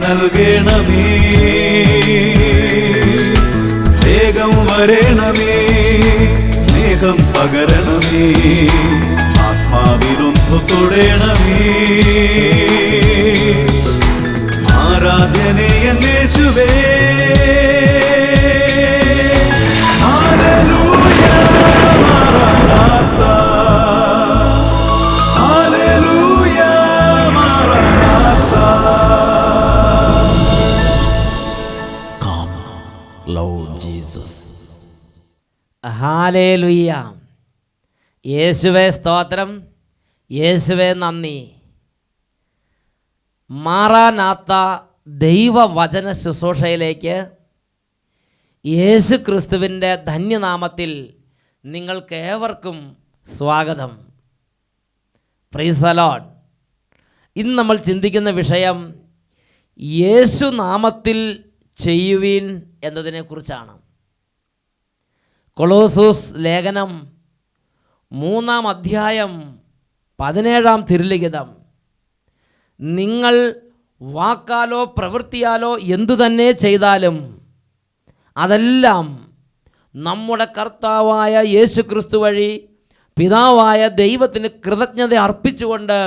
നൽകണമേ, വേഗം വരണമേ, സ്നേഹം പകരണമേ, ആത്മാവിലൊന്നു തൊടണമേ. ആരാധനയൻ യേശുവേ, ഹല്ലേലൂയ മാറാനാഥാ, ഹല്ലേലൂയ മാറാനാഥാ. Come, Lord Jesus. ഹല്ലേലൂയ. യേശുവേ സ്തോത്രം, യേശുവേ നന്ദി. മാറാനാത്ത ദൈവവചന ശുശ്രൂഷയിലേക്ക് യേശു ക്രിസ്തുവിൻ്റെ ധന്യനാമത്തിൽ നിങ്ങൾക്കേവർക്കും സ്വാഗതം. Price the Lord. ഇന്ന് നമ്മൾ ചിന്തിക്കുന്ന വിഷയം യേശു നാമത്തിൽ ചെയ്യുവീൻ എന്നതിനെക്കുറിച്ചാണ്. കൊളോസോസ് ലേഖനം 3-ാം അധ്യായം 17-ാം തിരുലിഖിതം, നിങ്ങൾ വാക്കാലോ പ്രവൃത്തിയാലോ എന്തു തന്നെ ചെയ്താലും അതെല്ലാം നമ്മുടെ കർത്താവായ യേശു ക്രിസ്തു വഴി പിതാവായ ദൈവത്തിന് കൃതജ്ഞത അർപ്പിച്ചുകൊണ്ട്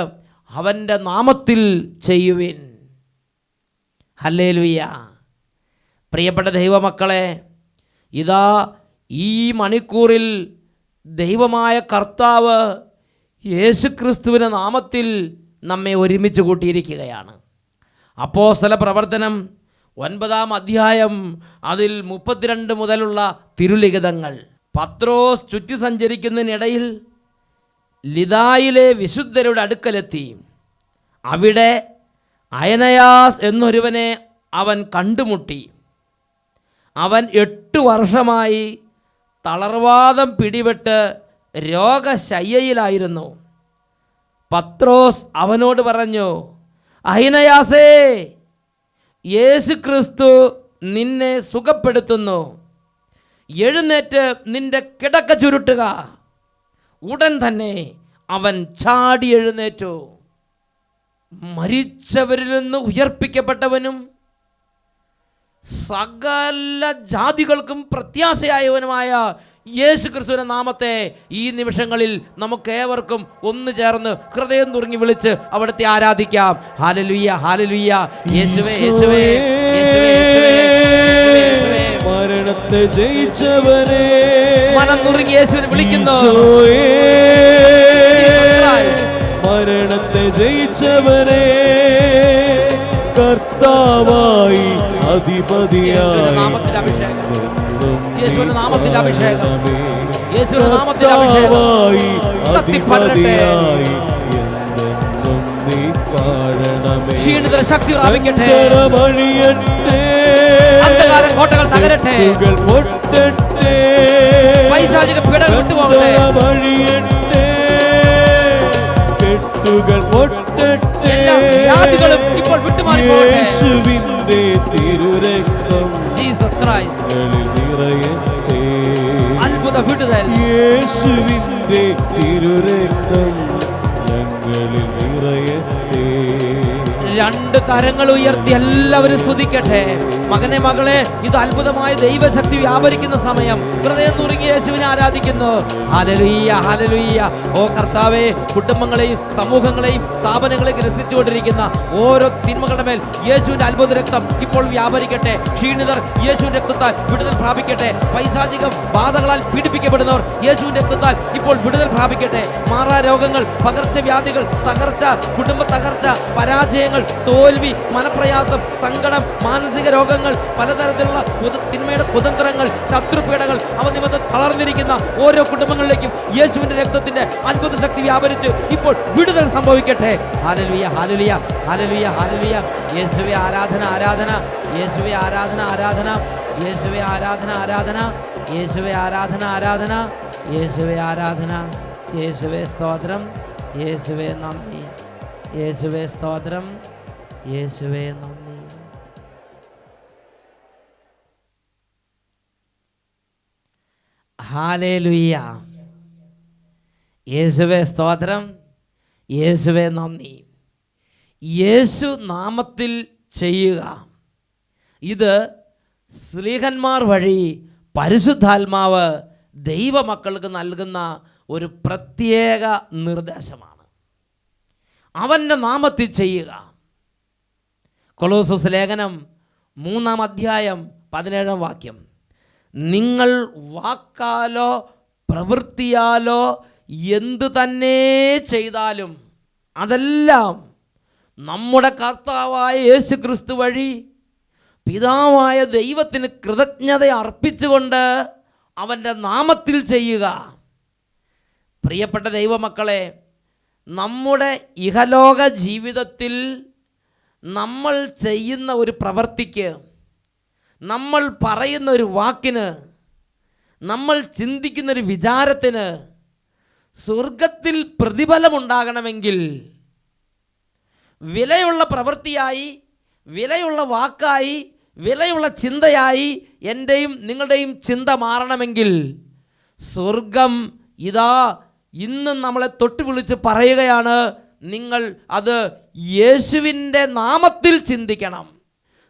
അവൻ്റെ നാമത്തിൽ ചെയ്യുവിൻ. ഹല്ലേലൂയ. പ്രിയപ്പെട്ട ദൈവമക്കളെ, ഇതാ ഈ മണിക്കൂറിൽ ദൈവമായ കർത്താവ് യേശുക്രിസ്തുവിൻ്റെ നാമത്തിൽ നമ്മെ ഒരുമിച്ച് കൂട്ടിയിരിക്കുകയാണ്. അപ്പോസ്തല പ്രവർത്തനം 9-ാം അധ്യായം അതിൽ 32 മുതലുള്ള തിരുലിഖിതങ്ങൾ. പത്രോസ് ചുറ്റി സഞ്ചരിക്കുന്നതിനിടയിൽ ലിദായിലെ വിശുദ്ധരുടെ അടുക്കലെത്തി. അവിടെ അയനയാസ് എന്നൊരുവനെ അവൻ കണ്ടുമുട്ടി. അവൻ 8 വർഷമായി തളർവാദം പിടിപെട്ട് രോഗശയ്യയിലായിരുന്നു. പത്രോസ് അവനോട് പറഞ്ഞു, അയനയാസേ, യേശു ക്രിസ്തു നിന്നെ സുഖപ്പെടുത്തുന്നു. എഴുന്നേറ്റ് നിന്റെ കിടക്ക ചുരുട്ടുക. ഉടൻ തന്നെ അവൻ ചാടി എഴുന്നേറ്റു. മരിച്ചവരിൽ നിന്ന് ഉയർപ്പിക്കപ്പെട്ടവനും സകല ജാതികൾക്കും പ്രത്യാശയായവനുമായ യേശു ക്രിസ്തുവിന്റെ നാമത്തെ ഈ നിമിഷങ്ങളിൽ നമുക്കേവർക്കും ഒന്ന് ചേർന്ന് ഹൃദയം തുറങ്ങി വിളിച്ച് അവിടുത്തെ ആരാധിക്കാം. Hallelujah, hallelujah. യേശുവേ, യേശുവേ, യേശുവേ, യേശുവേ, യേശുവേ. മരണത്തെ ജയിച്ചവനെ മനം നുറുങ്ങി യേശുവിനെ വിളിക്കുന്നു. മരണത്തെ ജയിച്ചവനെ കർത്താവായി അധിപതിയായി നാമത്തിന്റെ അഭിഷേകം, യേശുവിന്റെ നാമത്തിന്റെ അഭിഷേകം, യേശുവിന്റെ നാമത്തിന്റെ അഭിഷേകം ശക്തിപ്പെടട്ടെ. ക്ഷീണിതര ശക്തി പ്രാപിക്കട്ടെ. അന്ധകാര കോട്ടകൾ തകരട്ടെ. പൈശാചിക പീഡകൾ വിട്ടുപോകട്ടെ. എല്ലാ വ്യാധികളും ഇപ്പോൾ വിട്ടുമാറി പോകട്ടെ. യേശുവിന്റെ തിരുരക്തം ജീസസ് ക്രൈസ്റ്റ് അത്ഭുത വിടുതൽ. യേശുവിന്റെ തിരുരക്തം ഞങ്ങളിൽ നിറയട്ടെ. 2 കരങ്ങൾ ഉയർത്തി എല്ലാവരും സ്തുതിക്കട്ടെ. മകനെ, മകളെ, ഇത് അത്ഭുതമായ ദൈവശക്തി വ്യാപരിക്കുന്ന സമയം. ഹൃദയം നുറുങ്ങി യേശുവിനെ ആരാധിക്കുന്നു. Hallelujah, hallelujah. ഓ കർത്താവേ, കുടുംബങ്ങളെയും സമൂഹങ്ങളെയും സ്ഥാപനങ്ങളെയും ഗ്രസിച്ചുകൊണ്ടിരിക്കുന്ന ഓരോ തിന്മകളുടെ മേൽ യേശുവിന്റെ അത്ഭുത രക്തം ഇപ്പോൾ വ്യാപരിക്കട്ടെ. ക്ഷീണിതർ യേശുവിന്റെ രക്തത്താൽ വിടുതൽ പ്രാപിക്കട്ടെ. പൈശാചിക ബാധകളാൽ പീഡിപ്പിക്കപ്പെടുന്നവർ യേശുവിന്റെ രക്തത്താൽ ഇപ്പോൾ വിടുതൽ പ്രാപിക്കട്ടെ. മാറാ രോഗങ്ങൾ, പകർച്ചവ്യാധികൾ, തകർച്ച, കുടുംബ തകർച്ച, പരാജയങ്ങൾ, തോൽവി, മനപ്രയാസം, സങ്കടം, മാനസിക രോഗങ്ങൾ, പലതരത്തിലുള്ള തിന്മയുടെ കുതന്ത്രങ്ങൾ, ശത്രുപീഡകൾ, അവ നിമിത്തം തളർന്നിരിക്കുന്ന ഓരോ കുടുംബങ്ങളിലേക്കും യേശുവിന്റെ രക്തത്തിന്റെ അത്ഭുത ശക്തി വ്യാപരിച്ച് ഇപ്പോൾ വിടുതൽ സംഭവിക്കട്ടെ. Hallelujah, hallelujah, hallelujah, hallelujah. യേശുവേ ആരാധന, ആരാധന. യേശുവേ ആരാധന, ആരാധന. യേശുവേ ആരാധന, ആരാധന. യേശുവേ ആരാധന, ആരാധന. യേശുവേ ആരാധന. യേശുവേ സ്തോത്രം. യേശുവേ നന്ദി. യേശുവേ സ്തോത്രം. യേശുവേ നന്ദി. ഹല്ലേലൂയ. യേശുവേ സ്തോത്രം. യേശുവേ നന്ദി. യേശു നാമത്തിൽ ചെയ്യുക. ഇത് സ്ലീഹന്മാർ വഴി പരിശുദ്ധാത്മാവ് ദൈവമക്കൾക്ക് നൽകുന്ന ഒരു പ്രത്യേക നിർദ്ദേശമാണ്. അവൻ്റെ നാമത്തിൽ ചെയ്യുക. കൊളോസ്സസ് ലേഖനം 3-ാം അധ്യായം 17-ാം വാക്യം, നിങ്ങൾ വാക്കാലോ പ്രവൃത്തിയാലോ എന്തു തന്നെ ചെയ്താലും അതെല്ലാം നമ്മുടെ കർത്താവായ യേശു ക്രിസ്തു വഴി പിതാവായ ദൈവത്തിന് കൃതജ്ഞത അർപ്പിച്ചുകൊണ്ട് അവൻ്റെ നാമത്തിൽ ചെയ്യുക. പ്രിയപ്പെട്ട ദൈവമക്കളെ, നമ്മുടെ ഇഹലോക ജീവിതത്തിൽ നമ്മൾ ചെയ്യുന്ന ഒരു പ്രവൃത്തിക്ക്, നമ്മൾ പറയുന്ന ഒരു വാക്കിന്, നമ്മൾ ചിന്തിക്കുന്നൊരു വിചാരത്തിന് സ്വർഗത്തിൽ പ്രതിഫലമുണ്ടാകണമെങ്കിൽ വിലയുള്ള പ്രവൃത്തിയായി, വിലയുള്ള വാക്കായി, വിലയുള്ള ചിന്തയായി എൻ്റെയും നിങ്ങളുടെയും ചിന്ത മാറണമെങ്കിൽ സ്വർഗം ഇതാ ഇന്നും നമ്മളെ തൊട്ട് വിളിച്ച് പറയുകയാണ്, നിങ്ങൾ അത് യേശുവിൻ്റെ നാമത്തിൽ ചിന്തിക്കണം.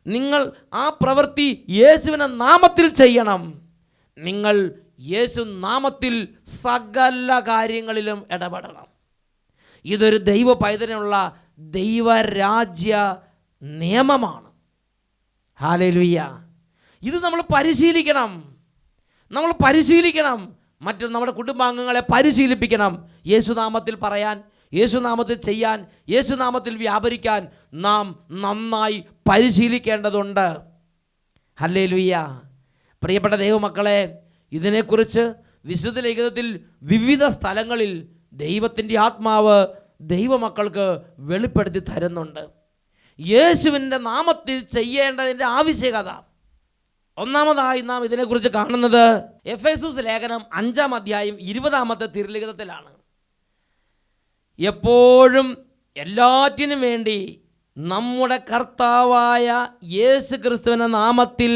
നിങ്ങൾ ആ പ്രവൃത്തി യേശുവിൻ്റെ നാമത്തിൽ ചെയ്യണം. നിങ്ങൾ യേശു നാമത്തിൽ സകല കാര്യങ്ങളിലും ഇടപെടണം. ഇതൊരു ദൈവ പൈതലിനുള്ള ദൈവരാജ്യ നിയമമാണ്. ഹല്ലേലൂയ. ഇത് നമ്മൾ പരിശീലിക്കണം. മറ്റു നമ്മുടെ കുടുംബാംഗങ്ങളെ പരിശീലിപ്പിക്കണം. യേശുനാമത്തിൽ പറയാൻ, യേശുനാമത്തിൽ ചെയ്യാൻ, യേശുനാമത്തിൽ വ്യാപരിക്കാൻ നാം നന്നായി പരിശീലിക്കേണ്ടതുണ്ട്. ഹല്ലേലൂയ. പ്രിയപ്പെട്ട ദൈവമക്കളെ, ഇതിനെക്കുറിച്ച് വിശുദ്ധ ലിഖിതത്തിൽ വിവിധ സ്ഥലങ്ങളിൽ ദൈവത്തിൻ്റെ ആത്മാവ് ദൈവമക്കൾക്ക് വെളിപ്പെടുത്തി തരുന്നുണ്ട്. യേശുവിൻ്റെ നാമത്തിൽ ചെയ്യേണ്ടതിൻ്റെ ആവശ്യകത. ഒന്നാമതായി നാം ഇതിനെക്കുറിച്ച് കാണുന്നത് എഫേസൂസ് ലേഖനം 5-ാം അധ്യായം 20-ാമത്തെ തിരുലിഖിതത്തിലാണ്. എപ്പോഴും എല്ലാറ്റിനും വേണ്ടി നമ്മുടെ കർത്താവായ യേശു ക്രിസ്തുവിൻ്റെ നാമത്തിൽ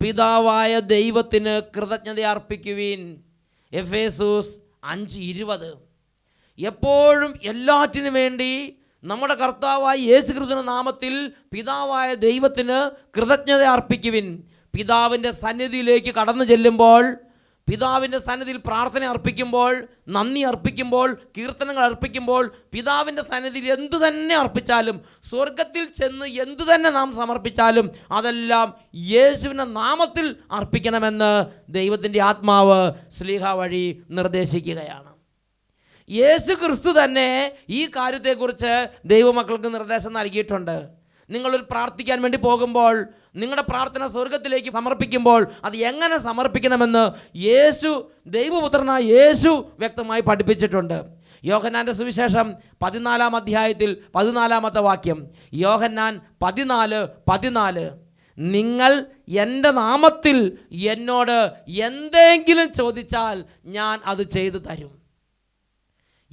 പിതാവായ ദൈവത്തിന് കൃതജ്ഞത അർപ്പിക്കുവിൻ. എഫേസൂസ് 5:20. എപ്പോഴും എല്ലാറ്റിനും വേണ്ടി നമ്മുടെ കർത്താവായ യേശു ക്രിസ്തുവിന്റെ നാമത്തിൽ പിതാവായ ദൈവത്തിന് കൃതജ്ഞത അർപ്പിക്കുവിൻ. പിതാവിൻ്റെ സന്നിധിയിലേക്ക് കടന്നു ചെല്ലുമ്പോൾ, പിതാവിൻ്റെ സന്നിധിയിൽ പ്രാർത്ഥന അർപ്പിക്കുമ്പോൾ, നന്ദി അർപ്പിക്കുമ്പോൾ, കീർത്തനങ്ങൾ അർപ്പിക്കുമ്പോൾ, പിതാവിൻ്റെ സന്നിധിയിൽ എന്തു തന്നെ അർപ്പിച്ചാലും, സ്വർഗത്തിൽ ചെന്ന് എന്തു തന്നെ നാം സമർപ്പിച്ചാലും അതെല്ലാം യേശുവിൻ്റെ നാമത്തിൽ അർപ്പിക്കണമെന്ന് ദൈവത്തിൻ്റെ ആത്മാവ് ശ്ലീഹ വഴി നിർദ്ദേശിക്കുകയാണ്. യേശു ക്രിസ്തു തന്നെ ഈ കാര്യത്തെക്കുറിച്ച് ദൈവമക്കൾക്ക് നിർദ്ദേശം നൽകിയിട്ടുണ്ട്. നിങ്ങളൊരു പ്രാർത്ഥിക്കാൻ വേണ്ടി പോകുമ്പോൾ, നിങ്ങളുടെ പ്രാർത്ഥന സ്വർഗത്തിലേക്ക് സമർപ്പിക്കുമ്പോൾ അത് എങ്ങനെ സമർപ്പിക്കണമെന്ന് ദൈവപുത്രനായ യേശു വ്യക്തമായി പഠിപ്പിച്ചിട്ടുണ്ട്. യോഹന്നാൻ്റെ സുവിശേഷം 14-ാം അധ്യായത്തിൽ 14-ാമത്തെ വാക്യം, യോഹന്നാൻ 14:14, നിങ്ങൾ എൻ്റെ നാമത്തിൽ എന്നോട് എന്തെങ്കിലും ചോദിച്ചാൽ ഞാൻ അത് ചെയ്തു തരും.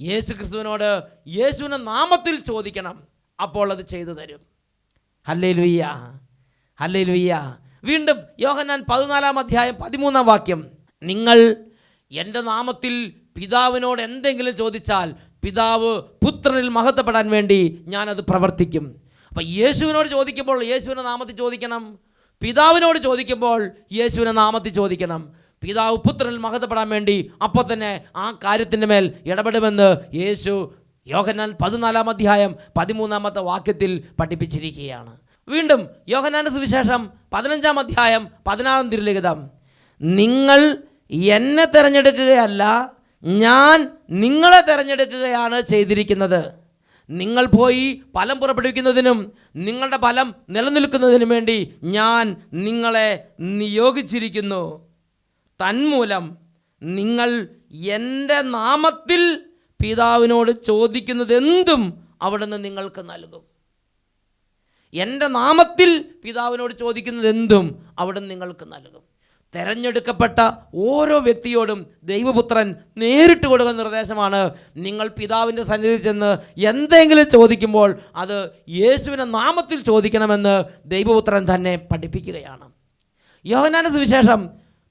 യേശു ക്രിസ്തുവിനോട് യേശുവിൻ്റെ നാമത്തിൽ ചോദിക്കണം, അപ്പോൾ അത് ചെയ്തു തരും. Hallelujah, hallelujah. വീണ്ടും യോഹന്നാൻ 14-ാം അധ്യായം 13-ാം വാക്യം, നിങ്ങൾ എൻ്റെ നാമത്തിൽ പിതാവിനോട് എന്തെങ്കിലും ചോദിച്ചാൽ പിതാവ് പുത്രനിൽ മഹത്വപ്പെടാൻ വേണ്ടി ഞാനത് പ്രവർത്തിക്കും. അപ്പം യേശുവിനോട് ചോദിക്കുമ്പോൾ യേശുവിൻ്റെ നാമത്തിൽ ചോദിക്കണം, പിതാവിനോട് ചോദിക്കുമ്പോൾ യേശുവിൻ്റെ നാമത്തിൽ ചോദിക്കണം. പിതാവ് പുത്രനിൽ മഹത്വപ്പെടാൻ വേണ്ടി അപ്പോൾ തന്നെ ആ കാര്യത്തിൻ്റെ മേൽ ഇടപെടുമെന്ന് യേശു യോഹന്നാൻ 14-ാം അധ്യായം 13-ാമത്തെ വാക്യത്തിൽ പഠിപ്പിച്ചിരിക്കുകയാണ്. വീണ്ടും യോഹന്നാൻ്റെ സുവിശേഷം 15-ാം അധ്യായം 16-ാം തിരുലിഖിതം, നിങ്ങൾ എന്നെ തിരഞ്ഞെടുക്കുകയല്ല, ഞാൻ നിങ്ങളെ തിരഞ്ഞെടുക്കുകയാണ് ചെയ്തിരിക്കുന്നത്. നിങ്ങൾ പോയി ഫലം പുറപ്പെടുവിക്കുന്നതിനും നിങ്ങളുടെ ഫലം നിലനിൽക്കുന്നതിനും വേണ്ടി ഞാൻ നിങ്ങളെ നിയോഗിച്ചിരിക്കുന്നു. തന്മൂലം നിങ്ങൾ എൻ്റെ നാമത്തിൽ പിതാവിനോട് ചോദിക്കുന്നതെന്തും അവിടുന്ന് നിങ്ങൾക്ക് നൽകും. എൻ്റെ നാമത്തിൽ പിതാവിനോട് ചോദിക്കുന്നതെന്തും അവിടുന്ന് നിങ്ങൾക്ക് നൽകും. തെരഞ്ഞെടുക്കപ്പെട്ട ഓരോ വ്യക്തിയോടും ദൈവപുത്രൻ നേരിട്ട് കൊടുക്കുന്ന നിർദ്ദേശമാണ്, നിങ്ങൾ പിതാവിൻ്റെ സന്നിധിയിൽ ചെന്ന് എന്തെങ്കിലും ചോദിക്കുമ്പോൾ അത് യേശുവിൻ്റെ നാമത്തിൽ ചോദിക്കണമെന്ന് ദൈവപുത്രൻ തന്നെ പഠിപ്പിക്കുകയാണ്. യോഹന്നാന്റെ സുവിശേഷം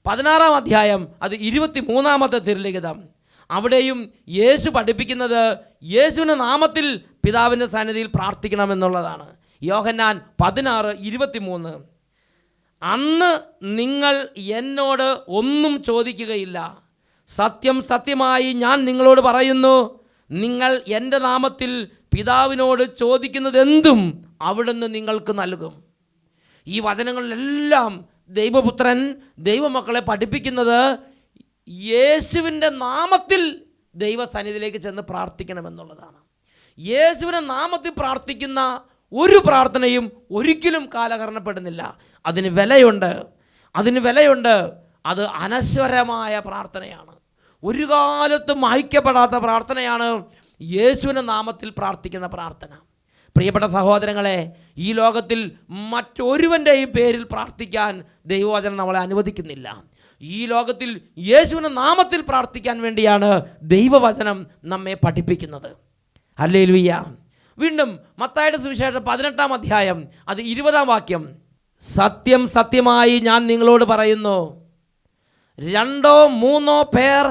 16-ാം അധ്യായം അത് 23-ാമത്തെ തിരുലിഖിതം, അവിടെയും യേശു പഠിപ്പിക്കുന്നത് യേശുവിൻ്റെ നാമത്തിൽ പിതാവിൻ്റെ സന്നിധിയിൽ പ്രാർത്ഥിക്കണമെന്നുള്ളതാണ്. യോഹന്നാൻ 16:23. അന്ന് നിങ്ങൾ എന്നോട് ഒന്നും ചോദിക്കുകയില്ല. സത്യം സത്യമായി ഞാൻ നിങ്ങളോട് പറയുന്നു, നിങ്ങൾ എൻ്റെ നാമത്തിൽ പിതാവിനോട് ചോദിക്കുന്നതെന്തും അവിടുന്ന് നിങ്ങൾക്ക് നൽകും. ഈ വചനങ്ങളിലെല്ലാം ദൈവപുത്രൻ ദൈവമക്കളെ പഠിപ്പിക്കുന്നത് യേശുവിൻ്റെ നാമത്തിൽ ദൈവസന്നിധിയിലേക്ക് ചെന്ന് പ്രാർത്ഥിക്കണമെന്നുള്ളതാണ്. യേശുവിൻ്റെ നാമത്തിൽ പ്രാർത്ഥിക്കുന്ന ഒരു പ്രാർത്ഥനയും ഒരിക്കലും കാലഹരണപ്പെടുന്നില്ല. അതിന് വിലയുണ്ട്. അത് അനശ്വരമായ പ്രാർത്ഥനയാണ്. ഒരു കാലത്തും മായ്ക്കപ്പെടാത്ത പ്രാർത്ഥനയാണ് യേശുവിൻ്റെ നാമത്തിൽ പ്രാർത്ഥിക്കുന്ന പ്രാർത്ഥന. പ്രിയപ്പെട്ട സഹോദരങ്ങളെ, ഈ ലോകത്തിൽ മറ്റൊരുവൻ്റെയും പേരിൽ പ്രാർത്ഥിക്കാൻ ദൈവവചനം നമ്മളെ അനുവദിക്കുന്നില്ല. ഈ ലോകത്തിൽ യേശുവിൻ്റെ നാമത്തിൽ പ്രാർത്ഥിക്കാൻ വേണ്ടിയാണ് ദൈവവചനം നമ്മെ പഠിപ്പിക്കുന്നത്. ഹല്ലേലൂയ. വീണ്ടും മത്തായിയുടെ സുവിശേഷം 18-ാം അധ്യായം അത് 20-ാം വാക്യം. സത്യം സത്യമായി ഞാൻ നിങ്ങളോട് പറയുന്നു, 2 or 3 പേർ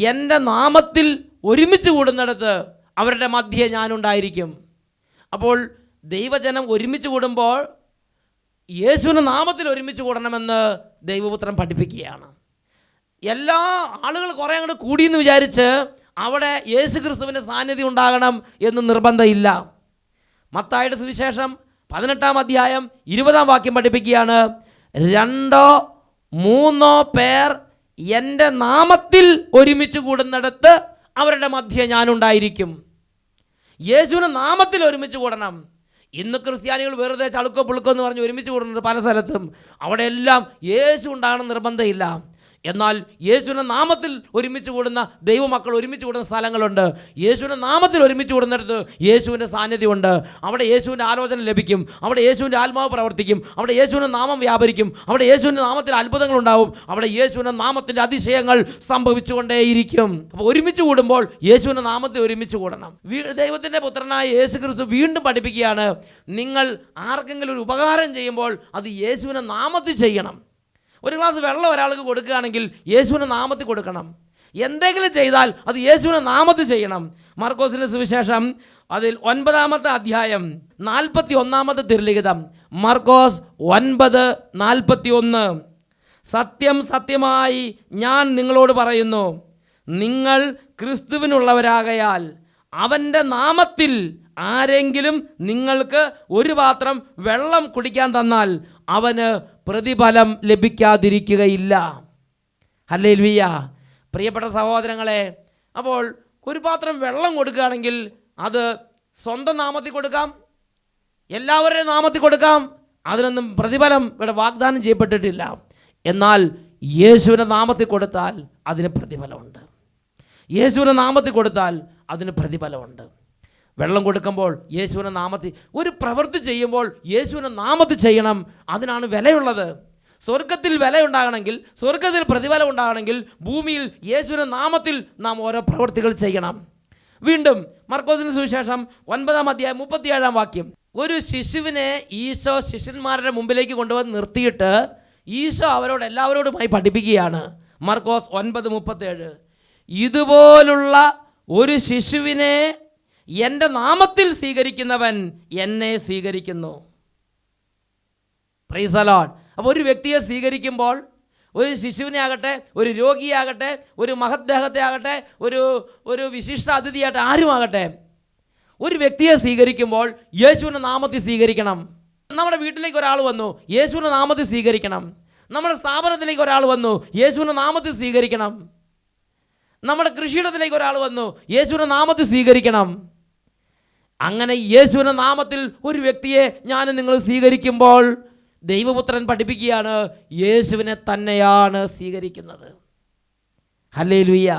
എൻ്റെ നാമത്തിൽ ഒരുമിച്ച് കൂടുന്നിടത്ത് അവരുടെ മധ്യേ ഞാനുണ്ടായിരിക്കും. അപ്പോൾ ദൈവജനം ഒരുമിച്ച് കൂടുമ്പോൾ യേശുവിൻ്റെ നാമത്തിൽ ഒരുമിച്ച് കൂടണമെന്ന് ദൈവപുത്രൻ പഠിപ്പിക്കുകയാണ്. എല്ലാ ആളുകൾ കുറേ അങ്ങോട്ട് കൂടിയെന്ന് വിചാരിച്ച് അവിടെ യേശു ക്രിസ്തുവിൻ്റെ സാന്നിധ്യം ഉണ്ടാകണം എന്ന് നിർബന്ധമില്ല. മത്തായിയുടെ സുവിശേഷം 18-ാം അധ്യായം 20-ാം വാക്യം പഠിപ്പിക്കുകയാണ്, 2 or 3 പേർ എൻ്റെ നാമത്തിൽ ഒരുമിച്ച് കൂടുന്നിടത്ത് അവരുടെ മധ്യേ ഞാനുണ്ടായിരിക്കും. യേശുവിൻ്റെ നാമത്തിൽ ഒരുമിച്ച് കൂടണം. ഇന്ന് ക്രിസ്ത്യാനികൾ വെറുതെ ചളുക്കോ പുളുക്കോ എന്ന് പറഞ്ഞ് ഒരുമിച്ച് കൂടുന്നുണ്ട് പല സ്ഥലത്തും. അവിടെയെല്ലാം യേശു ഉണ്ടാകണം നിർബന്ധമില്ല. എന്നാൽ യേശുവിൻ്റെ നാമത്തിൽ ഒരുമിച്ച് കൂടുന്ന ദൈവമക്കൾ ഒരുമിച്ച് കൂടുന്ന സ്ഥലങ്ങളുണ്ട്. യേശുവിൻ്റെ നാമത്തിൽ ഒരുമിച്ച് കൂടുന്നിടത്ത് യേശുവിൻ്റെ സാന്നിധ്യമുണ്ട്. അവിടെ യേശുവിൻ്റെ ആലോചന ലഭിക്കും. അവിടെ യേശുവിൻ്റെ ആത്മാവ് പ്രവർത്തിക്കും. അവിടെ യേശുവിൻ്റെ നാമം വ്യാപരിക്കും. അവിടെ യേശുവിൻ്റെ നാമത്തിൽ അത്ഭുതങ്ങളുണ്ടാവും. അവിടെ യേശുവിൻ്റെ നാമത്തിൻ്റെ അതിശയങ്ങൾ സംഭവിച്ചുകൊണ്ടേയിരിക്കും. അപ്പോൾ ഒരുമിച്ച് കൂടുമ്പോൾ യേശുവിൻ്റെ നാമത്തിൽ ഒരുമിച്ച് കൂടണം. ദൈവത്തിൻ്റെ പുത്രനായ യേശു ക്രിസ്തു വീണ്ടും പഠിപ്പിക്കുകയാണ്, നിങ്ങൾ ആർക്കെങ്കിലും ഒരു ഉപകാരം ചെയ്യുമ്പോൾ അത് യേശുവിൻ്റെ നാമത്തിൽ ചെയ്യണം. ഒരു ഗ്ലാസ് വെള്ളം ഒരാൾക്ക് കൊടുക്കുകയാണെങ്കിൽ യേശുവിൻ്റെ നാമത്തിൽ കൊടുക്കണം. എന്തെങ്കിലും ചെയ്താൽ അത് യേശുവിൻ്റെ നാമത്തിൽ ചെയ്യണം. മർക്കോസിൻ്റെ സുവിശേഷം അതിൽ 9-ാമത്തെ അധ്യായം 41-ാമത്തെ തിരുലിഖിതം. മർക്കോസ് 9:41. സത്യം സത്യമായി ഞാൻ നിങ്ങളോട് പറയുന്നു, നിങ്ങൾ ക്രിസ്തുവിനുള്ളവരാകയാൽ അവൻ്റെ നാമത്തിൽ ആരെങ്കിലും നിങ്ങൾക്ക് ഒരു പാത്രം വെള്ളം കുടിക്കാൻ തന്നാൽ അവന് പ്രതിഫലം ലഭിക്കാതിരിക്കുകയില്ല. ഹല്ലേലൂയ. പ്രിയപ്പെട്ട സഹോദരങ്ങളെ, അപ്പോൾ ഒരു പാത്രം വെള്ളം കൊടുക്കുകയാണെങ്കിൽ അത് സ്വന്തം നാമത്തിൽ കൊടുക്കാം, എല്ലാവരുടെയും നാമത്തിൽ കൊടുക്കാം. അതിനൊന്നും പ്രതിഫലം ഇവിടെ വാഗ്ദാനം ചെയ്യപ്പെട്ടിട്ടില്ല. എന്നാൽ യേശുവിൻ്റെ നാമത്തിൽ കൊടുത്താൽ അതിന് പ്രതിഫലമുണ്ട്. യേശുവിൻ്റെ നാമത്തിൽ കൊടുത്താൽ അതിന് പ്രതിഫലമുണ്ട്. വെള്ളം കൊടുക്കുമ്പോൾ യേശുവിൻ്റെ നാമത്തിൽ, ഒരു പ്രവൃത്തി ചെയ്യുമ്പോൾ യേശുവിൻ്റെ നാമത്തിൽ ചെയ്യണം. അതിനാണ് വിലയുള്ളത്. സ്വർഗത്തിൽ വിലയുണ്ടാകണമെങ്കിൽ, സ്വർഗത്തിൽ പ്രതിഫലം ഉണ്ടാകണമെങ്കിൽ ഭൂമിയിൽ യേശുവിൻ്റെ നാമത്തിൽ നാം ഓരോ പ്രവൃത്തികൾ ചെയ്യണം. വീണ്ടും മർക്കോസിന്റെ സുവിശേഷം 9-ാം അധ്യായം 37-ാം വാക്യം. ഒരു ശിശുവിനെ ഈശോ ശിഷ്യന്മാരുടെ മുമ്പിലേക്ക് കൊണ്ടുവന്ന് നിർത്തിയിട്ട് ഈശോ അവരോട് എല്ലാവരോടുമായി പഠിപ്പിക്കുകയാണ്. മർക്കോസ് 9:37. ഇതുപോലുള്ള ഒരു ശിശുവിനെ എൻ്റെ നാമത്തിൽ സ്വീകരിക്കുന്നവൻ എന്നെ സ്വീകരിക്കുന്നു. Price the Lord. അപ്പോൾ ഒരു വ്യക്തിയെ സ്വീകരിക്കുമ്പോൾ, ഒരു ശിശുവിനെ ആകട്ടെ, ഒരു രോഗിയാകട്ടെ, ഒരു മഹദ്ദേഹത്തെ ആകട്ടെ, ഒരു വിശിഷ്ട അതിഥിയാകട്ടെ, ആരുമാകട്ടെ, ഒരു വ്യക്തിയെ സ്വീകരിക്കുമ്പോൾ യേശുവിൻ്റെ നാമത്തിൽ സ്വീകരിക്കണം. നമ്മുടെ വീട്ടിലേക്ക് ഒരാൾ വന്നു, യേശുവിൻ്റെ നാമത്തിൽ സ്വീകരിക്കണം. നമ്മുടെ സ്ഥാപനത്തിലേക്ക് ഒരാൾ വന്നു, യേശുവിൻ്റെ നാമത്തിൽ സ്വീകരിക്കണം. നമ്മുടെ കൃഷിയിടത്തിലേക്ക് ഒരാൾ വന്നു, യേശുവിൻ്റെ നാമത്തിൽ സ്വീകരിക്കണം. അങ്ങനെ യേശുവിൻ്റെ നാമത്തിൽ ഒരു വ്യക്തിയെ ഞാൻ നിങ്ങൾ സ്വീകരിക്കുമ്പോൾ ദൈവപുത്രൻ പഠിപ്പിക്കുകയാണ്, യേശുവിനെ തന്നെയാണ് സ്വീകരിക്കുന്നത്. ഹല്ലേലൂയ.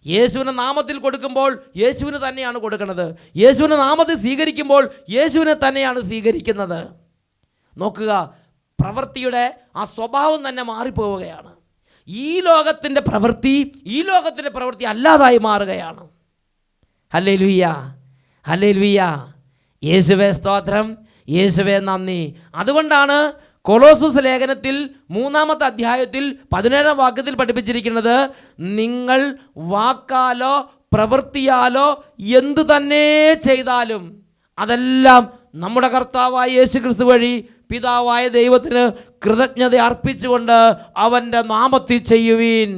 യേശുവിൻ്റെ നാമത്തിൽ കൊടുക്കുമ്പോൾ യേശുവിന് തന്നെയാണ് കൊടുക്കുന്നത്. യേശുവിൻ്റെ നാമത്തിൽ സ്വീകരിക്കുമ്പോൾ യേശുവിനെ തന്നെയാണ് സ്വീകരിക്കുന്നത്. നോക്കുക, പ്രവൃത്തിയുടെ ആ സ്വഭാവം തന്നെ മാറിപ്പോവുകയാണ്. ഈ ലോകത്തിൻ്റെ പ്രവൃത്തി അല്ലാതായി മാറുകയാണ്. Hallelujah, hallelujah. യേശുവേ സ്തോത്രം, യേശുവേ നന്ദി. അതുകൊണ്ടാണ് കൊളോസസ് ലേഖനത്തിൽ 3-ാമത്തെ അധ്യായത്തിൽ 17-ാം വാക്യത്തിൽ പഠിപ്പിച്ചിരിക്കുന്നത്, നിങ്ങൾ വാക്കാലോ പ്രവൃത്തിയാലോ എന്തു തന്നെ ചെയ്താലും അതെല്ലാം നമ്മുടെ കർത്താവായ യേശുക്രിസ്തു വഴി പിതാവായ ദൈവത്തിന് കൃതജ്ഞത അർപ്പിച്ചുകൊണ്ട് അവൻ്റെ നാമത്തിൽ ചെയ്യുവീൻ.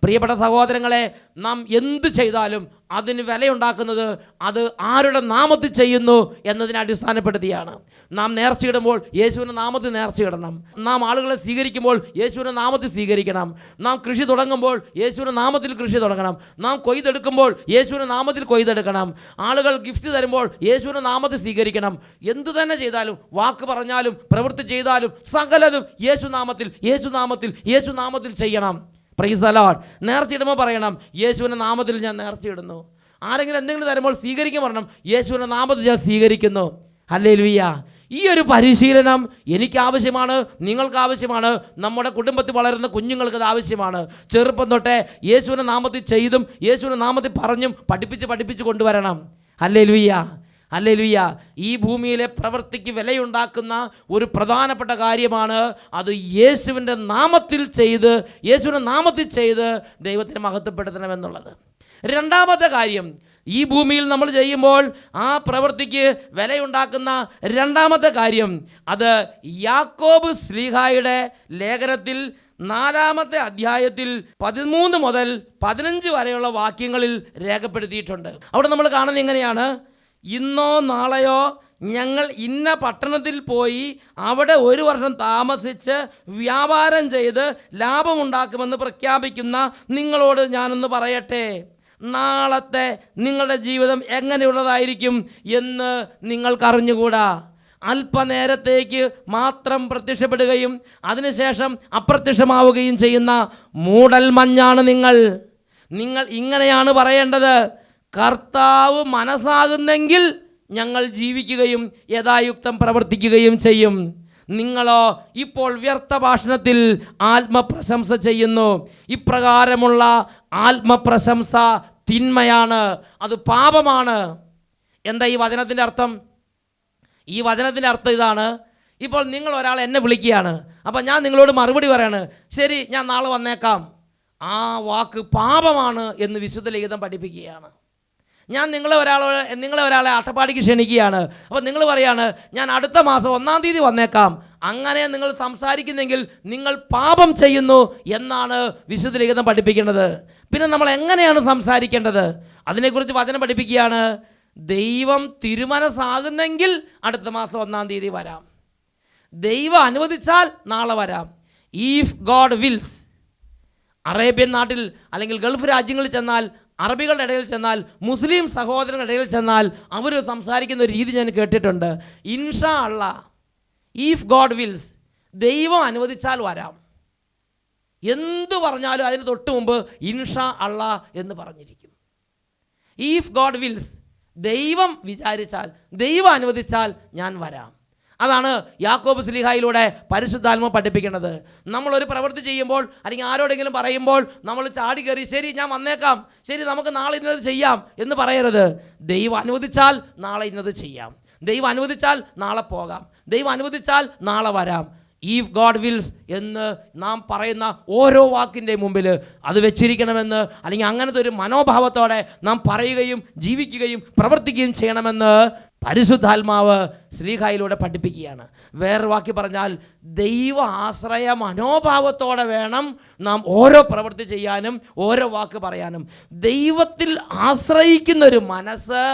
പ്രിയപ്പെട്ട സഹോദരങ്ങളെ, നാം എന്ത് ചെയ്താലും അതിന് വിലയുണ്ടാക്കുന്നത് അത് ആരുടെ നാമത്തിൽ ചെയ്യുന്നു എന്നതിനെ അടിസ്ഥാനപ്പെടുത്തിയാണ്. നാം നേർച്ചയിടുമ്പോൾ യേശുവിൻ്റെ നാമത്തിൽ നേർച്ചയിടണം. നാം ആളുകളെ സ്വീകരിക്കുമ്പോൾ യേശുവിൻ്റെ നാമത്തിൽ സ്വീകരിക്കണം. നാം കൃഷി തുടങ്ങുമ്പോൾ യേശുവിൻ്റെ നാമത്തിൽ കൃഷി തുടങ്ങണം. നാം കൊയ്തെടുക്കുമ്പോൾ യേശുവിൻ്റെ നാമത്തിൽ കൊയ്തെടുക്കണം. ആളുകൾ ഗിഫ്റ്റ് തരുമ്പോൾ യേശുവിൻ്റെ നാമത്തിൽ സ്വീകരിക്കണം. എന്തു തന്നെ ചെയ്താലും, വാക്ക് പറഞ്ഞാലും പ്രവൃത്തി ചെയ്താലും സകലതും യേശുനാമത്തിൽ യേശുനാമത്തിൽ യേശുനാമത്തിൽ ചെയ്യണം. Price the Lord. നേർച്ചയിടുമ്പോൾ പറയണം, യേശുവിൻ്റെ നാമത്തിൽ ഞാൻ നേർച്ചയിടുന്നു. ആരെങ്കിലും എന്തെങ്കിലും തരുമ്പോൾ സ്വീകരിക്കാൻ പറയണം, യേശുവിൻ്റെ നാമത്തിൽ ഞാൻ സ്വീകരിക്കുന്നു. ഹല്ലേലൂയ. ഈ ഒരു പരിശീലനം എനിക്ക് ആവശ്യമാണ്, നിങ്ങൾക്ക് ആവശ്യമാണ്, നമ്മുടെ കുടുംബത്തിൽ വളരുന്ന കുഞ്ഞുങ്ങൾക്ക് അത് ആവശ്യമാണ്. ചെറുപ്പം തൊട്ടേ യേശുവിൻ്റെ നാമത്തിൽ ചെയ്തും യേശുവിൻ്റെ നാമത്തിൽ പറഞ്ഞും പഠിപ്പിച്ച് കൊണ്ടുവരണം. Hallelujah, hallelujah. ഈ ഭൂമിയിലെ പ്രവൃത്തിക്ക് വിലയുണ്ടാക്കുന്ന ഒരു പ്രധാനപ്പെട്ട കാര്യമാണ് അത് യേശുവിൻ്റെ നാമത്തിൽ ചെയ്ത് ദൈവത്തിനെ മഹത്വപ്പെടുത്തണമെന്നുള്ളത്. രണ്ടാമത്തെ കാര്യം, ഈ ഭൂമിയിൽ നമ്മൾ ചെയ്യുമ്പോൾ ആ പ്രവൃത്തിക്ക് വിലയുണ്ടാക്കുന്ന രണ്ടാമത്തെ കാര്യം, അത് യാക്കോബ് ശ്ലീഹായുടെ ലേഖനത്തിൽ 4-ാമത്തെ അധ്യായത്തിൽ 13 മുതൽ 15 വരെയുള്ള വാക്യങ്ങളിൽ രേഖപ്പെടുത്തിയിട്ടുണ്ട്. അവിടെ നമ്മൾ കാണുന്നത് എങ്ങനെയാണ്? ഇന്നോ നാളെയോ ഞങ്ങൾ ഇന്ന പട്ടണത്തിൽ പോയി അവിടെ 1 വർഷം താമസിച്ച് വ്യാപാരം ചെയ്ത് ലാഭമുണ്ടാക്കുമെന്ന് പ്രഖ്യാപിക്കുന്ന നിങ്ങളോട് ഞാനൊന്ന് പറയട്ടെ, നാളത്തെ നിങ്ങളുടെ ജീവിതം എങ്ങനെയുള്ളതായിരിക്കും എന്ന് നിങ്ങൾക്കറിഞ്ഞുകൂടാ. അല്പനേരത്തേക്ക് മാത്രം പ്രത്യക്ഷപ്പെടുകയും അതിനുശേഷം അപ്രത്യക്ഷമാവുകയും ചെയ്യുന്ന മൂടൽ മഞ്ഞാണ് നിങ്ങൾ. ഇങ്ങനെയാണ് പറയേണ്ടത്, കർത്താവ് മനസ്സാകുന്നെങ്കിൽ ഞങ്ങൾ ജീവിക്കുകയും യഥായുക്തം പ്രവർത്തിക്കുകയും ചെയ്യും. നിങ്ങളോ ഇപ്പോൾ വ്യർത്ഥ ഭാഷണത്തിൽ ആത്മപ്രശംസ ചെയ്യുന്നു. ഇപ്രകാരമുള്ള ആത്മപ്രശംസ തിന്മയാണ്, അത് പാപമാണ്. എന്താ ഈ വചനത്തിൻ്റെ അർത്ഥം? ഈ വചനത്തിൻ്റെ അർത്ഥം ഇതാണ്. ഇപ്പോൾ നിങ്ങൾ ഒരാൾ എന്നെ വിളിക്കുകയാണ്, അപ്പം ഞാൻ നിങ്ങളോട് മറുപടി പറയാണ്, ശരി ഞാൻ നാളെ വന്നേക്കാം. ആ വാക്ക് പാപമാണ് എന്ന് വിശുദ്ധ ലിഖിതം പഠിപ്പിക്കുകയാണ്. ഞാൻ നിങ്ങളെ ഒരാളെ അട്ടപ്പാടിക്ക് ക്ഷണിക്കുകയാണ്, അപ്പോൾ നിങ്ങൾ പറയാണ് ഞാൻ അടുത്ത മാസം 1-ാം തീയതി വന്നേക്കാം. അങ്ങനെ നിങ്ങൾ സംസാരിക്കുന്നെങ്കിൽ നിങ്ങൾ പാപം ചെയ്യുന്നു എന്നാണ് വിശുദ്ധ ലിഖിതം പഠിപ്പിക്കുന്നത്. പിന്നെ നമ്മൾ എങ്ങനെയാണ് സംസാരിക്കേണ്ടത്? അതിനെക്കുറിച്ച് വചനം പഠിപ്പിക്കുകയാണ്. ദൈവം തിരുമനസ്സാകുന്നെങ്കിൽ അടുത്ത മാസം 1-ാം തീയതി വരാം. ദൈവം അനുവദിച്ചാൽ നാളെ വരാം. If God Wills. അറേബ്യൻ നാട്ടിൽ അല്ലെങ്കിൽ ഗൾഫ് രാജ്യങ്ങളിൽ ചെന്നാൽ, അറബികളുടെ ഇടയിൽ ചെന്നാൽ, മുസ്ലിം സഹോദരങ്ങളുടെ ഇടയിൽ ചെന്നാൽ അവർ സംസാരിക്കുന്ന ഒരു രീതി ഞാൻ കേട്ടിട്ടുണ്ട്. ഇൻഷാ അള്ളാ, ഈഫ് ഗോഡ് വിൽസ്, ദൈവം അനുവദിച്ചാൽ വരാം. എന്തു പറഞ്ഞാലും അതിന് തൊട്ട് മുമ്പ് ഇൻഷാ അള്ളാ എന്ന് പറഞ്ഞിരിക്കും. ഈഫ് ഗോഡ് വിൽസ്, ദൈവം വിചാരിച്ചാൽ, ദൈവം അനുവദിച്ചാൽ ഞാൻ വരാം. അതാണ് യാക്കോബ് ശ്ലീഹായിലൂടെ പരിശുദ്ധാത്മ പഠിപ്പിക്കുന്നത്. നമ്മളൊരു പ്രവൃത്തി ചെയ്യുമ്പോൾ അല്ലെങ്കിൽ ആരോടെങ്കിലും പറയുമ്പോൾ നമ്മൾ ചാടി കയറി ശരി ഞാൻ വന്നേക്കാം, ശരി നമുക്ക് നാളെ ഇന്നത് ചെയ്യാം എന്ന് പറയരുത്. ദൈവം അനുവദിച്ചാൽ നാളെ ഇന്നത് ചെയ്യാം, ദൈവം അനുവദിച്ചാൽ നാളെ പോകാം, ദൈവം അനുവദിച്ചാൽ നാളെ വരാം. ഈഫ് ഗോഡ് വിൽസ് എന്ന് നാം പറയുന്ന ഓരോ വാക്കിൻ്റെ മുമ്പിൽ അത് വെച്ചിരിക്കണമെന്ന്, അല്ലെങ്കിൽ അങ്ങനത്തെ ഒരു മനോഭാവത്തോടെ നാം പറയുകയും ജീവിക്കുകയും പ്രവർത്തിക്കുകയും ചെയ്യണമെന്ന് പരിശുദ്ധാത്മാവ് ശ്ലീഹായിലൂടെ പഠിപ്പിക്കുകയാണ്. വേറെ വാക്കി പറഞ്ഞാൽ ദൈവ ആശ്രയ മനോഭാവത്തോടെ വേണം നാം ഓരോ പ്രവൃത്തി ചെയ്യാനും ഓരോ വാക്ക് പറയാനും. ദൈവത്തിൽ ആശ്രയിക്കുന്ന ഒരു മനസ്സ്,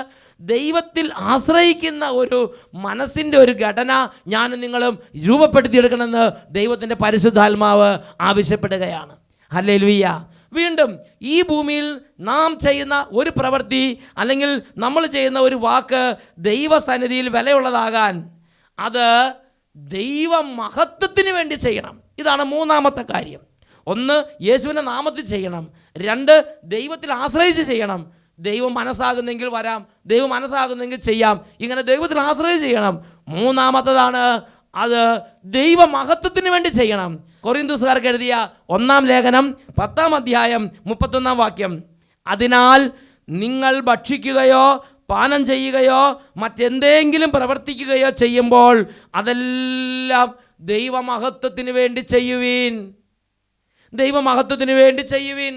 ദൈവത്തിൽ ആശ്രയിക്കുന്ന ഒരു മനസ്സിൻ്റെ ഒരു ഘടന ഞാനും നിങ്ങളും രൂപപ്പെടുത്തിയെടുക്കണമെന്ന് ദൈവത്തിൻ്റെ പരിശുദ്ധാത്മാവ് ആവശ്യപ്പെടുകയാണ്. ഹല്ലേലൂയ. വീണ്ടും ഈ ഭൂമിയിൽ നാം ചെയ്യുന്ന ഒരു പ്രവൃത്തി അല്ലെങ്കിൽ നമ്മൾ ചെയ്യുന്ന ഒരു വാക്ക് ദൈവസന്നിധിയിൽ വിലയുള്ളതാകാൻ അത് ദൈവ മഹത്വത്തിന് വേണ്ടി ചെയ്യണം. ഇതാണ് 3-ാമത്തെ കാര്യം. 1, യേശുവിൻ്റെ നാമത്തിൽ ചെയ്യണം. 2, ദൈവത്തിൽ ആശ്രയിച്ച് ചെയ്യണം. ദൈവം മനസ്സാകുന്നെങ്കിൽ വരാം, ദൈവം മനസ്സാകുന്നെങ്കിൽ ചെയ്യാം. ഇങ്ങനെ ദൈവത്തിൽ ആശ്രയിച്ച് ചെയ്യണം. 3-ാമത്തേതാണ് അത് ദൈവമഹത്വത്തിന് വേണ്ടി ചെയ്യണം. കൊറിന്തോസുകാർക്ക് എഴുതിയ 1-ാം ലേഖനം 10-ാം അധ്യായം 31-ാം വാക്യം, അതിനാൽ നിങ്ങൾ ഭക്ഷിക്കുകയോ പാനം ചെയ്യുകയോ മറ്റെന്തെങ്കിലും പ്രവർത്തിക്കുകയോ ചെയ്യുമ്പോൾ അതെല്ലാം ദൈവമഹത്വത്തിന് വേണ്ടി ചെയ്യുവീൻ. ദൈവമഹത്വത്തിന് വേണ്ടി ചെയ്യുവീൻ.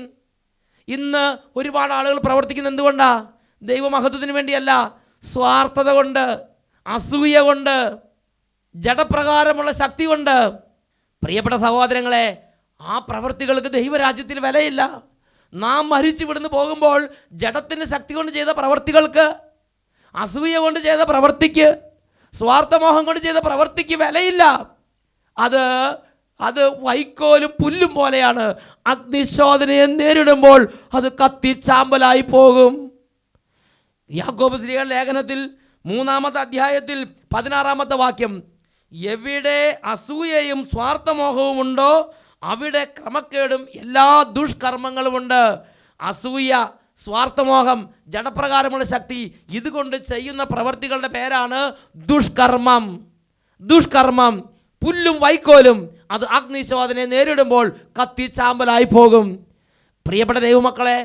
ഇന്ന് ഒരുപാട് ആളുകൾ പ്രവർത്തിക്കുന്നത് എന്തുകൊണ്ടാണ്? ദൈവമഹത്വത്തിന് വേണ്ടിയല്ല, സ്വാർത്ഥത കൊണ്ട്. അസൂയ കൊണ്ട്, ജഡപ്രകാരമുള്ള ശക്തി കൊണ്ട്. പ്രിയപ്പെട്ട സഹോദരങ്ങളെ, ആ പ്രവൃത്തികൾക്ക് ദൈവരാജ്യത്തിൽ വിലയില്ല. നാം മരിച്ചു വിടുന്ന് പോകുമ്പോൾ ജഡത്തിൻ്റെ ശക്തി കൊണ്ട് ചെയ്ത പ്രവൃത്തികൾക്ക്, അസൂയ കൊണ്ട് ചെയ്ത പ്രവൃത്തിക്ക്, സ്വാർത്ഥമോഹം കൊണ്ട് ചെയ്ത പ്രവൃത്തിക്ക് വിലയില്ല. അത് വൈക്കോലും പുല്ലും പോലെയാണ്. അഗ്നിശോധനയെ നേരിടുമ്പോൾ അത് കത്തിച്ചാമ്പലായി പോകും. യാക്കോബ് ശ്ലീഹയുടെ ലേഖനത്തിൽ 3-ാമത്തെ അധ്യായത്തിൽ 16-ാമത്തെ വാക്യം, എവിടെ അസൂയയും സ്വാർത്ഥമോഹവും ഉണ്ടോ അവിടെ ക്രമക്കേടും എല്ലാ ദുഷ്കർമ്മങ്ങളുമുണ്ട്. അസൂയ, സ്വാർത്ഥമോഹം, ജഡപ്രകാരമുള്ള ശക്തി, ഇതുകൊണ്ട് ചെയ്യുന്ന പ്രവൃത്തികളുടെ പേരാണ് ദുഷ്കർമ്മം. ദുഷ്കർമ്മം, പുല്ലും വൈക്കോലും, അത് അഗ്നിശോധനയെ നേരിടുമ്പോൾ കത്തിച്ചാമ്പലായി പോകും. പ്രിയപ്പെട്ട ദൈവമക്കളെ,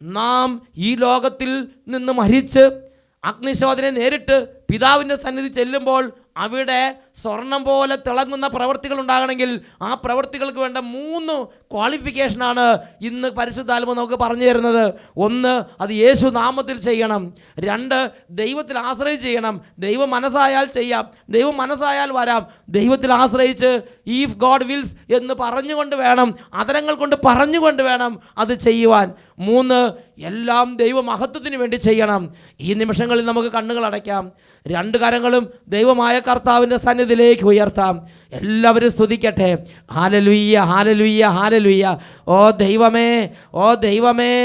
നാം ഈ ലോകത്തിൽ നിന്ന് മരിച്ച് അഗ്നിശോധനയെ നേരിട്ട് പിതാവിൻ്റെ സന്നിധി ചെല്ലുമ്പോൾ അവിടെ സ്വർണം പോലെ തിളങ്ങുന്ന പ്രവൃത്തികൾ ഉണ്ടാകണമെങ്കിൽ ആ പ്രവൃത്തികൾക്ക് വേണ്ട 3 ക്വാളിഫിക്കേഷനാണ് ഇന്ന് പരിശുദ്ധാത്മാവ് നമുക്ക് പറഞ്ഞു തരുന്നത്. 1, അത് യേശു നാമത്തിൽ ചെയ്യണം. 2, ദൈവത്തിൽ ആശ്രയിച്ച് ചെയ്യണം. ദൈവം മനസ്സായാൽ ചെയ്യാം, ദൈവം മനസ്സായാൽ വരാം. ദൈവത്തിൽ ആശ്രയിച്ച് ഈഫ് ഗോഡ് വിൽസ് എന്ന് പറഞ്ഞുകൊണ്ട് വേണം, അതരങ്ങൾ കൊണ്ട് പറഞ്ഞുകൊണ്ട് വേണം അത് ചെയ്യുവാൻ. 3, എല്ലാം ദൈവമഹത്വത്തിന് വേണ്ടി ചെയ്യണം. ഈ നിമിഷങ്ങളിൽ നമുക്ക് കണ്ണുകൾ അടയ്ക്കാം, 2 കരങ്ങളും ദൈവമായ കർത്താവിൻ്റെ സന്നിധിയിലേക്ക് ഉയർത്താം. എല്ലാവരും സ്തുതിക്കട്ടെ. Hallelujah, hallelujah, hallelujah. ഓ ദൈവമേ, ഓ ദൈവമേ,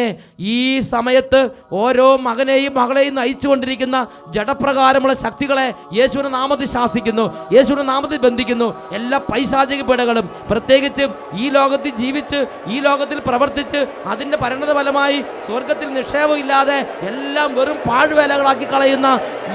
ഈ സമയത്ത് ഓരോ മകനെയും മകളെയും നയിച്ചുകൊണ്ടിരിക്കുന്ന ജഡപ്രകാരമുള്ള ശക്തികളെ യേശുവിൻ്റെ നാമത്തിൽ ശാസിക്കുന്നു, യേശുവിൻ്റെ നാമത്തിൽ ബന്ധിക്കുന്നു. എല്ലാ പൈശാചിക പീഡകളും, പ്രത്യേകിച്ച് ഈ ലോകത്തിൽ ജീവിച്ച് ഈ ലോകത്തിൽ പ്രവർത്തിച്ച് അതിൻ്റെ പരിണതഫലമായി സ്വർഗത്തിൽ നിക്ഷേപമില്ലാതെ എല്ലാം വെറും പാഴ്വേലകളാക്കി കളയുന്ന,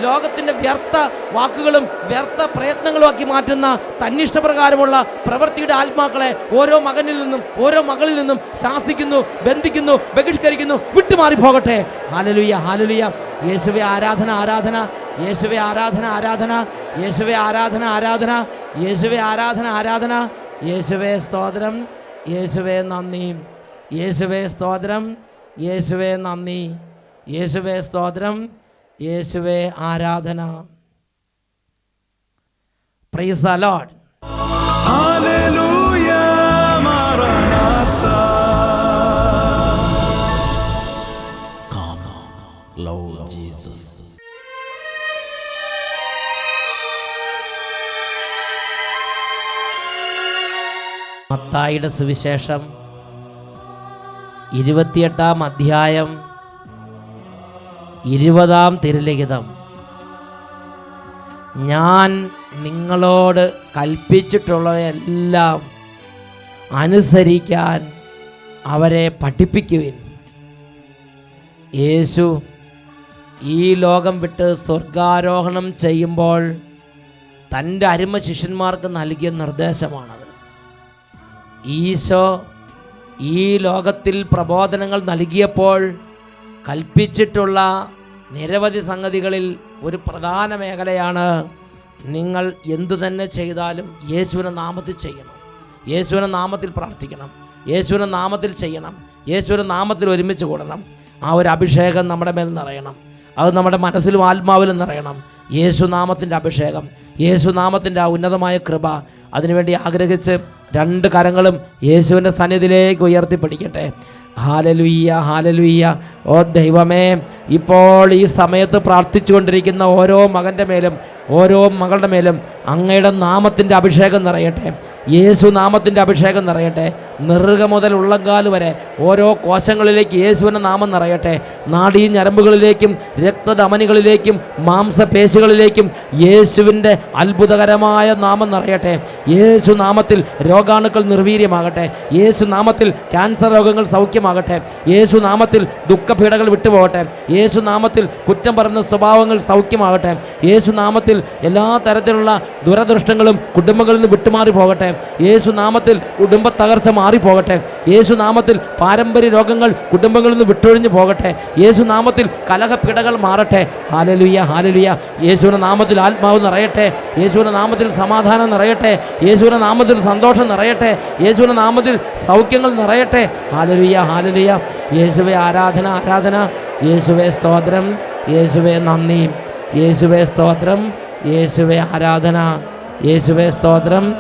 ലോകത്തിൻ്റെ വ്യർത്ഥ വാക്കുകളും വ്യർത്ഥ പ്രയത്നങ്ങളും ആക്കി മാറ്റുന്ന തന്നിഷ്ടപ്രകാരമുള്ള പ്രവൃത്തിയുടെ ആത്മാക്കളെ ഓരോ മകനിൽ നിന്നും ഓരോ മകളിൽ നിന്നും ശാസിക്കുന്നു, ബന്ധിക്കുന്നു, ബഹിഷ്കരിക്കുന്നു, വിട്ടുമാറിപ്പോകട്ടെ. Hallelujah, hallelujah. യേശുവേ ആരാധന, ആരാധന. യേശുവേ ആരാധന, ആരാധന. യേശുവേ ആരാധന, ആരാധന. യേശുവേ ആരാധന, ആരാധന. യേശുവേ സ്തോത്രം, യേശുവേ നന്ദി. യേശുവേ സ്തോത്രം, യേശുവേ നന്ദി. യേശുവേ സ്തോത്രം, യേശുവേ ആരാധന. Praise the Lord. ഹല്ലേലൂയ, മാറാനാത്ത. Come, Lord Jesus. മത്തായിയുടെ സുവിശേഷം 28-ാം അധ്യായം 20-ാം തിരുലിഖിതം. ഞാൻ നിങ്ങളോട് കൽപ്പിച്ചിട്ടുള്ളവയെല്ലാം അനുസരിക്കാൻ അവരെ പഠിപ്പിക്കുവിൻ. യേശു ഈ ലോകം വിട്ട് സ്വർഗാരോഹണം ചെയ്യുമ്പോൾ തൻ്റെ അരുമ ശിഷ്യന്മാർക്ക് നൽകിയ നിർദ്ദേശമാണത്. ഈശോ ഈ ലോകത്തിൽ പ്രബോധനങ്ങൾ നൽകിയപ്പോൾ കൽപ്പിച്ചിട്ടുള്ള നിരവധി സംഗതികളിൽ ഒരു പ്രധാന മേഖലയാണ് നിങ്ങൾ എന്തു തന്നെ ചെയ്താലും യേശുവിൻ്റെ നാമത്തിൽ ചെയ്യണം, യേശുവിൻ്റെ നാമത്തിൽ പ്രാർത്ഥിക്കണം, യേശുവിൻ്റെ നാമത്തിൽ ചെയ്യണം, യേശുവിൻ്റെ നാമത്തിൽ ഒരുമിച്ച് കൂടണം. ആ ഒരു അഭിഷേകം നമ്മുടെ മേൽ നിറയണം, അത് നമ്മുടെ മനസ്സിലും ആത്മാവിലും നിറയണം. യേശുനാമത്തിൻ്റെ അഭിഷേകം, യേശുനാമത്തിൻ്റെ ആ ഉന്നതമായ കൃപ, അതിനുവേണ്ടി ആഗ്രഹിച്ച് 2 കരങ്ങളും യേശുവിൻ്റെ സന്നിധിയിലേക്ക് ഉയർത്തിപ്പിടിക്കട്ടെ. Hallelujah, hallelujah. ഓ ദൈവമേ, ഇപ്പോൾ ഈ സമയത്ത് പ്രാർത്ഥിച്ചുകൊണ്ടിരിക്കുന്ന ഓരോ മകൻ്റെ മേലും ഓരോ മകളുടെ മേലും അങ്ങയുടെ നാമത്തിൻ്റെ അഭിഷേകം നിറയട്ടെ, യേശു നാമത്തിൻ്റെ അഭിഷേകം നിറയട്ടെ. നെറുക മുതൽ ഉള്ളങ്കാൽ വരെ ഓരോ കോശങ്ങളിലേക്ക് യേശുവിൻ്റെ നാമം നിറയട്ടെ. നാഡീ ഞരമ്പുകളിലേക്കും രക്തധമനികളിലേക്കും മാംസപേശികളിലേക്കും യേശുവിൻ്റെ അത്ഭുതകരമായ നാമം നിറയട്ടെ. യേശു നാമത്തിൽ രോഗാണുക്കൾ നിർവീര്യമാകട്ടെ. യേശു നാമത്തിൽ ക്യാൻസർ രോഗങ്ങൾ സൗഖ്യമാകട്ടെ. യേശു നാമത്തിൽ ദുഃഖപീഠകൾ വിട്ടുപോകട്ടെ. യേശു നാമത്തിൽ കുറ്റം പറയുന്ന സ്വഭാവങ്ങൾ സൗഖ്യമാകട്ടെ. യേശു നാമത്തിൽ എല്ലാ തരത്തിലുള്ള ദുരദൃഷ്ടങ്ങളും കുടുംബങ്ങളിൽ നിന്ന് വിട്ടുമാറി പോകട്ടെ. യേശു നാമത്തിൽ കുടുംബ തകർച്ച മാറിപ്പോകട്ടെ. യേശു നാമത്തിൽ പാരമ്പര്യ രോഗങ്ങൾ കുടുംബങ്ങളിൽ നിന്ന് വിട്ടൊഴിഞ്ഞു പോകട്ടെ. യേശു നാമത്തിൽ കലഹപീഠകൾ മാറട്ടെ. Hallelujah, hallelujah. യേശുവിൻ്റെ നാമത്തിൽ ആത്മാവ് നിറയട്ടെ. യേശുവിൻ്റെ നാമത്തിൽ സമാധാനം നിറയട്ടെ. യേശുവിൻ്റെ നാമത്തിൽ സന്തോഷം നിറയട്ടെ. യേശുവിൻ്റെ നാമത്തിൽ സൗഖ്യങ്ങൾ നിറയട്ടെ. Hallelujah, hallelujah. യേശുവേ ആരാധന, ആരാധന. യേശുവേ സ്തോത്രം, യേശുവേ നന്ദി. യേശുവേ സ്തോത്രം, യേശുവേ ആരാധന, യേശുവേ സ്തോത്രം.